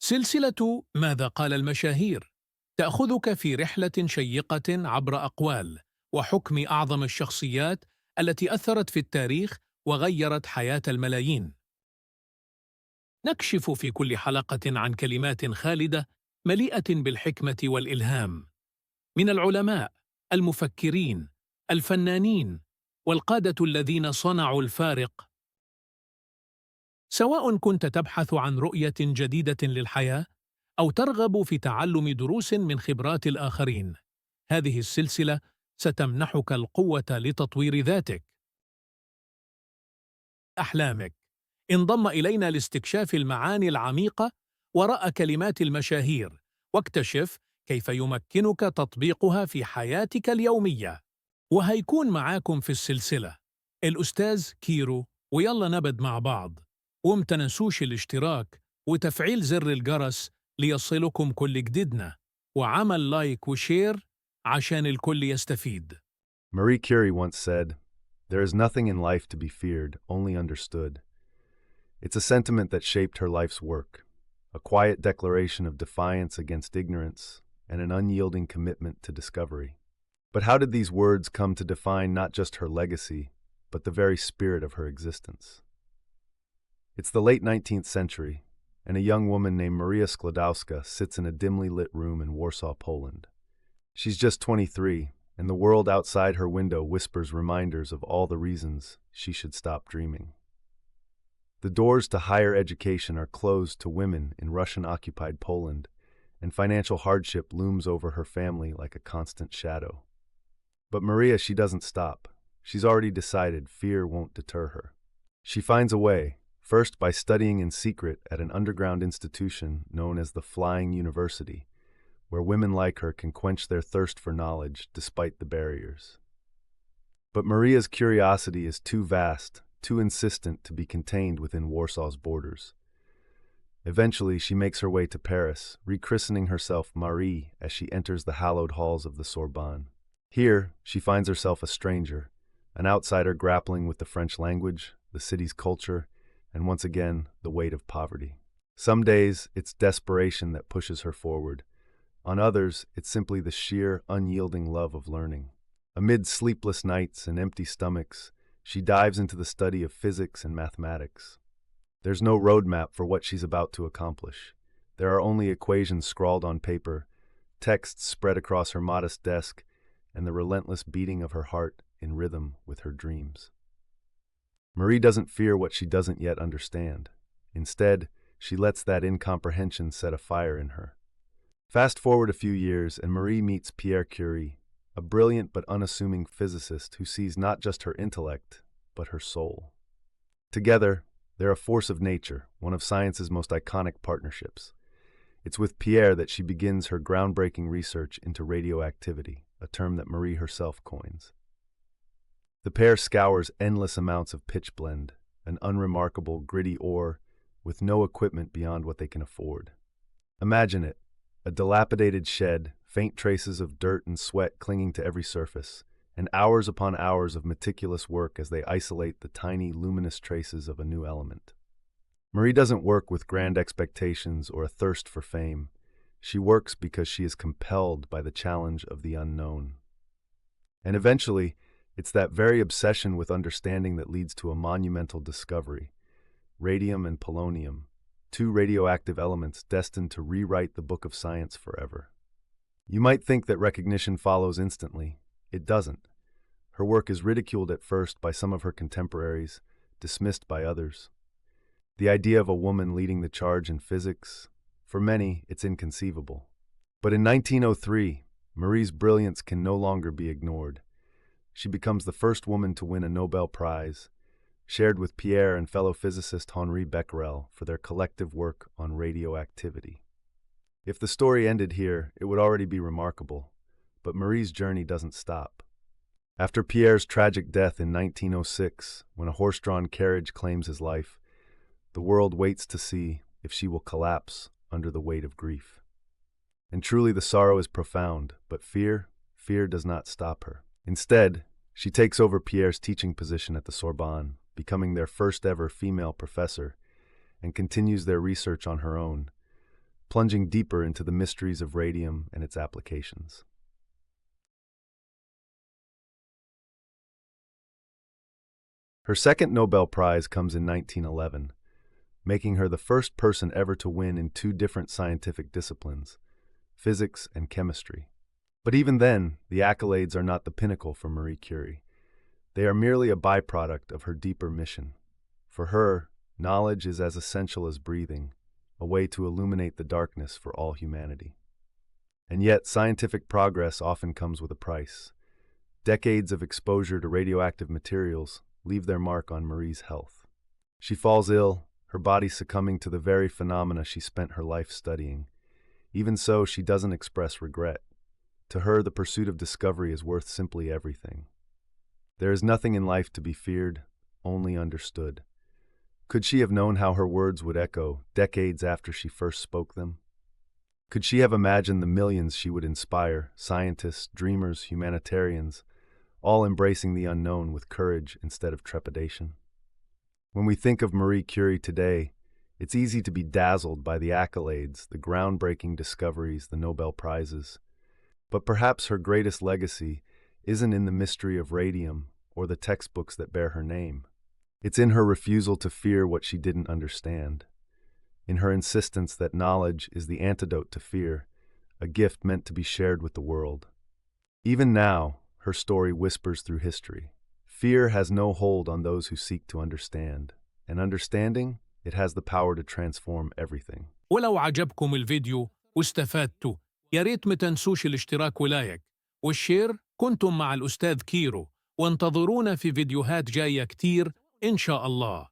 سلسلة ماذا قال المشاهير تأخذك في رحلة شيقة عبر أقوال وحكم أعظم الشخصيات التي أثرت في التاريخ وغيرت حياة الملايين. نكشف في كل حلقة عن كلمات خالدة مليئة بالحكمة والإلهام من العلماء، المفكرين، الفنانين، والقادة الذين صنعوا الفارق. سواء كنت تبحث عن رؤية جديدة للحياة أو ترغب في تعلم دروس من خبرات الآخرين، هذه السلسلة ستمنحك القوة لتطوير ذاتك. أحلامك. انضم إلينا لاستكشاف المعاني العميقة وراء كلمات المشاهير، واكتشف كيف يمكنك تطبيقها في حياتك اليومية. وهيكون معاكم في السلسلة الأستاذ كيرو، ويلا نبدأ مع بعض. ومتنسوش الاشتراك وتفعيل زر الجرس ليصلكم كل جديدنا، وعمل لايك وشير عشان الكل يستفيد. Marie Curie once said, "There is nothing in life to be feared, only understood." It's a sentiment that shaped her life's work, a quiet declaration of defiance against ignorance and an unyielding commitment to discovery. But how did these words come to define not just her legacy, but the very spirit of her existence? It's the late 19th century, and a young woman named Maria Sklodowska sits in a dimly lit room in Warsaw, Poland. She's just 23, and the world outside her window whispers reminders of all the reasons she should stop dreaming. The doors to higher education are closed to women in Russian-occupied Poland, and financial hardship looms over her family like a constant shadow. But Maria, she doesn't stop. She's already decided fear won't deter her. She finds a way, first by studying in secret at an underground institution known as the Flying University, where women like her can quench their thirst for knowledge despite the barriers. But Maria's curiosity is too vast, too insistent to be contained within Warsaw's borders. Eventually, she makes her way to Paris, rechristening herself Marie as she enters the hallowed halls of the Sorbonne. Here, she finds herself a stranger, an outsider grappling with the French language, the city's culture, and once again, the weight of poverty. Some days, it's desperation that pushes her forward. On others, it's simply the sheer, unyielding love of learning. Amid sleepless nights and empty stomachs, she dives into the study of physics and mathematics. There's no roadmap for what she's about to accomplish. There are only equations scrawled on paper, texts spread across her modest desk, and the relentless beating of her heart in rhythm with her dreams. Marie doesn't fear what she doesn't yet understand. Instead, she lets that incomprehension set a fire in her. Fast forward a few years, and Marie meets Pierre Curie, a brilliant but unassuming physicist who sees not just her intellect, but her soul. Together, they're a force of nature, one of science's most iconic partnerships. It's with Pierre that she begins her groundbreaking research into radioactivity, a term that Marie herself coins. The pair scours endless amounts of pitchblende, an unremarkable, gritty ore, with no equipment beyond what they can afford. Imagine it, a dilapidated shed, faint traces of dirt and sweat clinging to every surface, and hours upon hours of meticulous work as they isolate the tiny, luminous traces of a new element. Marie doesn't work with grand expectations or a thirst for fame. She works because she is compelled by the challenge of the unknown. And eventually, it's that very obsession with understanding that leads to a monumental discovery: radium and polonium, two radioactive elements destined to rewrite the book of science forever. You might think that recognition follows instantly. It doesn't. Her work is ridiculed at first by some of her contemporaries, dismissed by others. The idea of a woman leading the charge in physics, for many, it's inconceivable. But in 1903, Marie's brilliance can no longer be ignored. She becomes the first woman to win a Nobel Prize, shared with Pierre and fellow physicist Henri Becquerel for their collective work on radioactivity. If the story ended here, it would already be remarkable, but Marie's journey doesn't stop. After Pierre's tragic death in 1906, when a horse-drawn carriage claims his life, the world waits to see if she will collapse under the weight of grief. And truly the sorrow is profound, but fear does not stop her. Instead, she takes over Pierre's teaching position at the Sorbonne, becoming their first ever female professor, and continues their research on her own, plunging deeper into the mysteries of radium and its applications. Her second Nobel Prize comes in 1911, making her the first person ever to win in two different scientific disciplines, physics and chemistry. But even then, the accolades are not the pinnacle for Marie Curie. They are merely a byproduct of her deeper mission. For her, knowledge is as essential as breathing, a way to illuminate the darkness for all humanity. And yet, scientific progress often comes with a price. Decades of exposure to radioactive materials leave their mark on Marie's health. She falls ill, her body succumbing to the very phenomena she spent her life studying. Even so, she doesn't express regret. To her, the pursuit of discovery is worth simply everything. There is nothing in life to be feared, only understood. Could she have known how her words would echo decades after she first spoke them? Could she have imagined the millions she would inspire, scientists, dreamers, humanitarians, all embracing the unknown with courage instead of trepidation? When we think of Marie Curie today, it's easy to be dazzled by the accolades, the groundbreaking discoveries, the Nobel Prizes. But perhaps her greatest legacy isn't in the mystery of radium or the textbooks that bear her name. It's in her refusal to fear what she didn't understand, in her insistence that knowledge is the antidote to fear, a gift meant to be shared with the world. Even now, her story whispers through history. Fear has no hold on those who seek to understand, and understanding, it has the power to transform everything. ولو عجبكم الفيديو واستفدتوا يا ريت ما تنسوش الاشتراك ولايك والشير. كنتم مع الأستاذ كيرو، وانتظرونا في فيديوهات جاية كتير إن شاء الله.